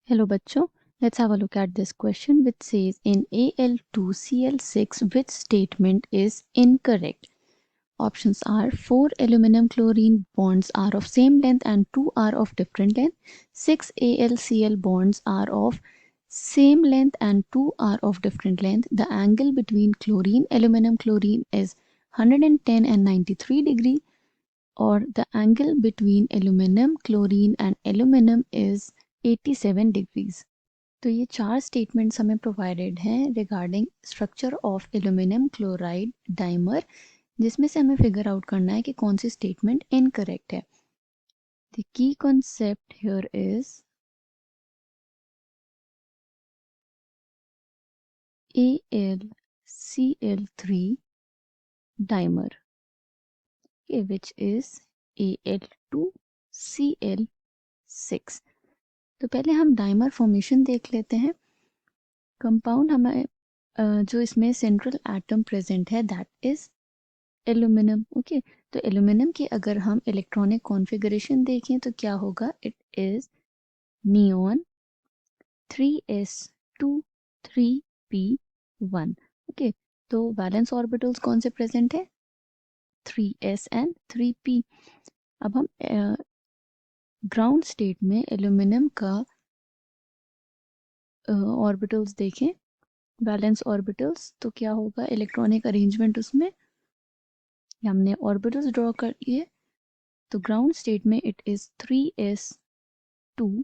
Hello bachcho, let's have a look at this question which says in Al2Cl6 which statement is incorrect. Options are 4 aluminum chlorine bonds are of same length and 2 are of different length. 6 AlCl bonds are of same length and 2 are of different length. The angle between chlorine aluminum chlorine is 110 and 93 degree, or the angle between aluminum chlorine and aluminum is 87 degrees. तो ये चार statements हमें provided हैं regarding structure of aluminium chloride dimer, जिसमें से हमें figure out करना है कि कौन सी स्टेटमेंट इनकरेक्ट है. The key concept here is AlCl3 dimer, okay, which is Al2Cl6. तो पहले हम डाइमर फॉर्मेशन देख लेते हैं. कंपाउंड हमें जो इसमें सेंट्रल एटम प्रेजेंट है दैट इज एल्यूमिनियम. ओके, तो एल्यूमिनियम की अगर हम इलेक्ट्रॉनिक कॉन्फ़िगरेशन देखें तो क्या होगा, it is neon 3s2 3p1. Okay, तो वैलेंस ऑर्बिटल्स कौन से प्रेजेंट है, 3s एंड 3p. अब हम ग्राउंड स्टेट में एल्यूमिनियम का ऑर्बिटल्स देखें, वैलेंस ऑर्बिटल्स, तो क्या होगा इलेक्ट्रॉनिक अरेंजमेंट उसमें, हमने ऑर्बिटल्स ड्रॉ कर लिए. तो ग्राउंड स्टेट में it is 3s2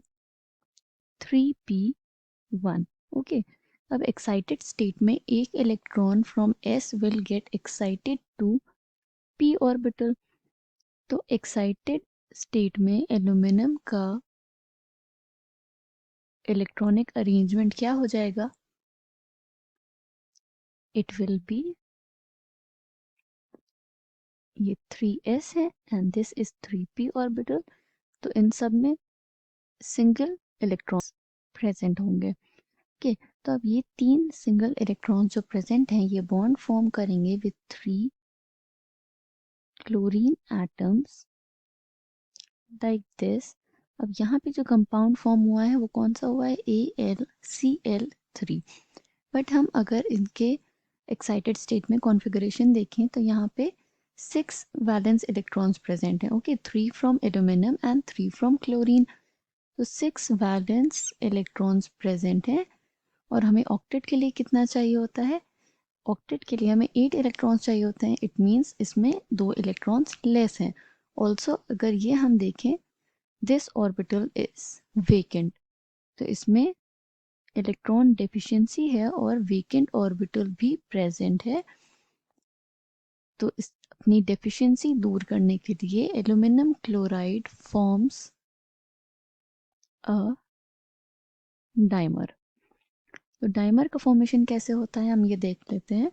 3p1. Okay, अब एक्साइटेड स्टेट में एक electron from s will get excited to p orbital. तो एक्साइटेड स्टेट में एल्यूमिनियम का इलेक्ट्रॉनिक अरेंजमेंट क्या हो जाएगा, इट विल बी, ये 3s है and this is 3p orbital. तो इन सब में सिंगल इलेक्ट्रॉन्स प्रेजेंट होंगे. ओके, तो अब ये तीन सिंगल इलेक्ट्रॉन्स जो प्रेजेंट हैं ये बॉन्ड फॉर्म करेंगे with 3 chlorine atoms like this. अब यहाँ पे जो कंपाउंड फॉर्म हुआ है वो कौन सा हुआ है, AlCl3. बट हम अगर इनके एक्साइटेड स्टेट में कॉन्फ़िगरेशन देखें तो यहाँ पे 6 वैलेंस इलेक्ट्रॉन्स प्रेजेंट हैं. Okay, 3 from aluminium and 3 from chlorine. तो 6 वैलेंस इलेक्ट्रॉन्स प्रेजेंट हैं. और हमें ऑक्टेट के लिए कितना चाहिए होता है, ऑक्टेट के लिए हमें 8 इलेक्ट्रॉन्स चाहिए होते हैं. इट मीन्स इसमें 2 इलेक्ट्रॉन्स लेस हैं. ऑल्सो अगर ये हम देखें, दिस ऑर्बिटल इज वेकेंट, तो इसमें इलेक्ट्रॉन डेफिशिएंसी है और वेकेंट ऑर्बिटल भी प्रेजेंट है. तो इस अपनी डेफिशिएंसी दूर करने के लिए aluminium chloride forms a dimer. तो डाइमर का फॉर्मेशन कैसे होता है हम ये देख लेते हैं.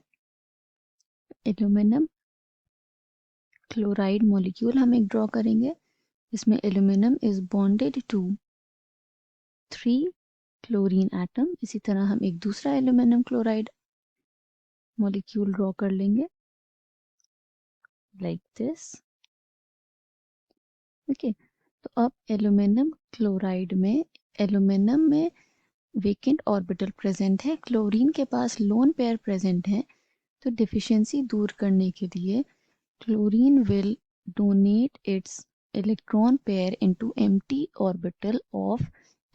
एल्यूमिनियम क्लोराइड मॉलिक्यूल हम एक ड्रॉ करेंगे. इसमें aluminium is bonded to 3 chlorine atom. इसी तरह हम एक दूसरा एल्यूमिनियम क्लोराइड मॉलिक्यूल ड्रॉ कर लेंगे लाइक दिस. ओके, तो अब एल्यूमिनियम क्लोराइड में एल्यूमिनियम में वेकेंट ऑर्बिटल प्रेजेंट है, क्लोरीन के पास लोन पेयर प्रेजेंट है. तो डिफिशियंसी दूर करने के लिए chlorine will donate it's electron pair into empty orbital of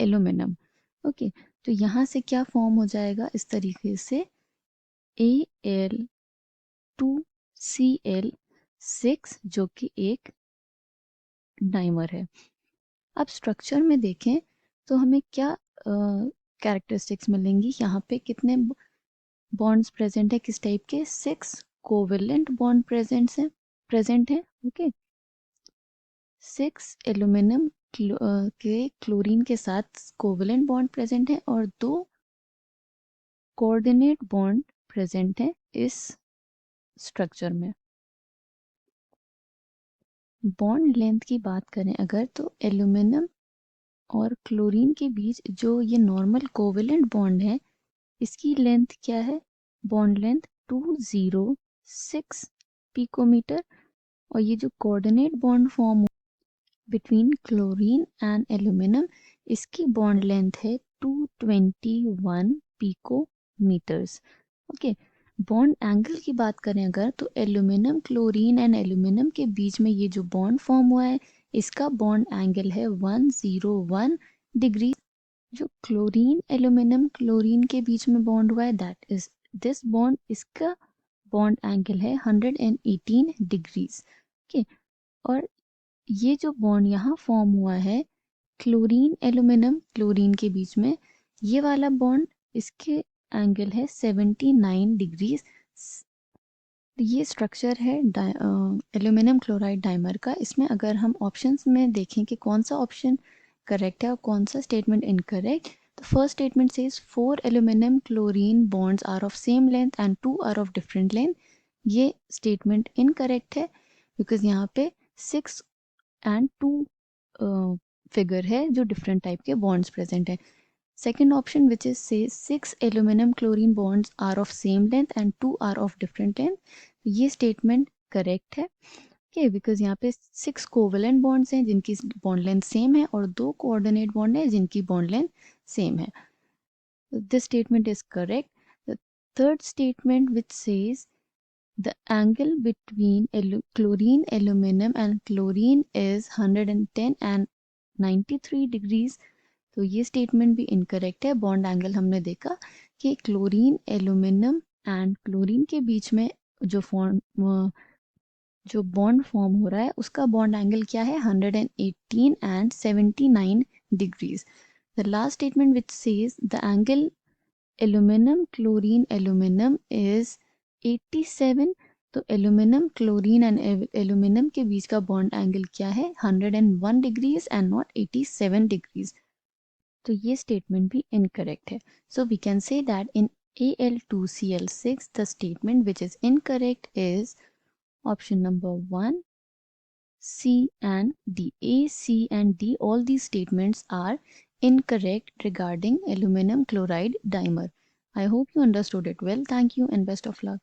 aluminium. Okay, तो यहाँ से क्या फॉर्म हो जाएगा इस तरीके से, Al2Cl6 जो कि एक डाइमर है. अब स्ट्रक्चर में देखें तो हमें क्या कैरेक्टरिस्टिक्स मिलेंगी, यहाँ पे कितने बॉन्ड्स प्रेजेंट है, किस टाइप के, 6 कोवेलेंट बॉन्ड प्रेजेंट है. ओके, 6 एल्यूमिनियम के क्लोरीन के साथ कोवेलेंट बॉन्ड प्रेजेंट है और 2 कोऑर्डिनेट बॉन्ड प्रेजेंट है इस स्ट्रक्चर में. बॉन्ड लेंथ की बात करें अगर, तो एल्यूमिनियम और क्लोरीन के बीच जो ये नॉर्मल कोवेलेंट बॉन्ड है इसकी लेंथ क्या है, बॉन्ड लेंथ 206 पिकोमीटर. और ये जो coordinate bond form between chlorine and aluminium, इसकी बॉन्ड लेंथ है 221 पिकोमीटर्स। ओके, बॉन्ड एंगल की बात करें अगर, तो एल्यूमिनियम क्लोरीन एंड एल्यूमिनियम के बीच में ये जो बॉन्ड फॉर्म हुआ है इसका बॉन्ड एंगल है 101 डिग्री। जो क्लोरीन एल्यूमिनियम क्लोरीन के बीच में बॉन्ड हुआ है दैट इज दिस बॉन्ड, इसका बॉन्ड एंगल है 118 डिग्रीज। ओके, और ये जो बॉन्ड यहाँ फॉर्म हुआ है क्लोरीन एल्यूमिनियम क्लोरीन के बीच में, ये वाला बॉन्ड इसके एंगल है 79 डिग्रीज। ये स्ट्रक्चर है एल्यूमिनियम क्लोराइड डाइमर का। इसमें अगर हम ऑप्शंस में देखें कि कौन सा ऑप्शन करेक्ट है और कौन सा स्टेटमेंट इनकरेक्ट, तो first statement says 4 aluminium chlorine bonds are of same length and 2 are of different length. ये स्टेटमेंट इनकरेक्ट है बिकॉज यहाँ पे 6 एंड 2 फिगर है जो डिफरेंट टाइप के बॉन्ड्स प्रेजेंट है। Second option which is says 6 aluminum chlorine bonds are of same length and 2 are of different length, ये statement correct है। ओके, बिकॉज यहाँ पे 6 कोवेलेंट बॉन्ड्स हैं जिनकी बॉन्ड लेंथ सेम है और 2 कोऑर्डिनेट बॉन्ड है जिनकी बॉन्ड लेंथ सेम है। This statement is correct. The third statement which says the angle between chlorine aluminum and chlorine is 110 and 93 degrees, तो ये स्टेटमेंट भी इनकरेक्ट है। बॉन्ड एंगल हमने देखा कि क्लोरीन एल्यूमिनियम एंड क्लोरीन के बीच में जो बॉन्ड फॉर्म हो रहा है उसका बॉन्ड एंगल क्या है 118 and 79 degrees. The last statement which says the angle aluminium chlorine aluminium is 87, तो एल्यूमिनियम क्लोरीन एंड एल्यूमिनियम के बीच का बॉन्ड एंगल क्या है 101 डिग्रीज एंड नॉट 87 डिग्रीज। तो ये स्टेटमेंट भी इनकरेक्ट है। So we can say that in Al2Cl6 the statement which is incorrect is option number 1, C and D. A, C and D, all these statements are incorrect regarding aluminum chloride dimer. I hope you understood it well. Thank you and best of luck.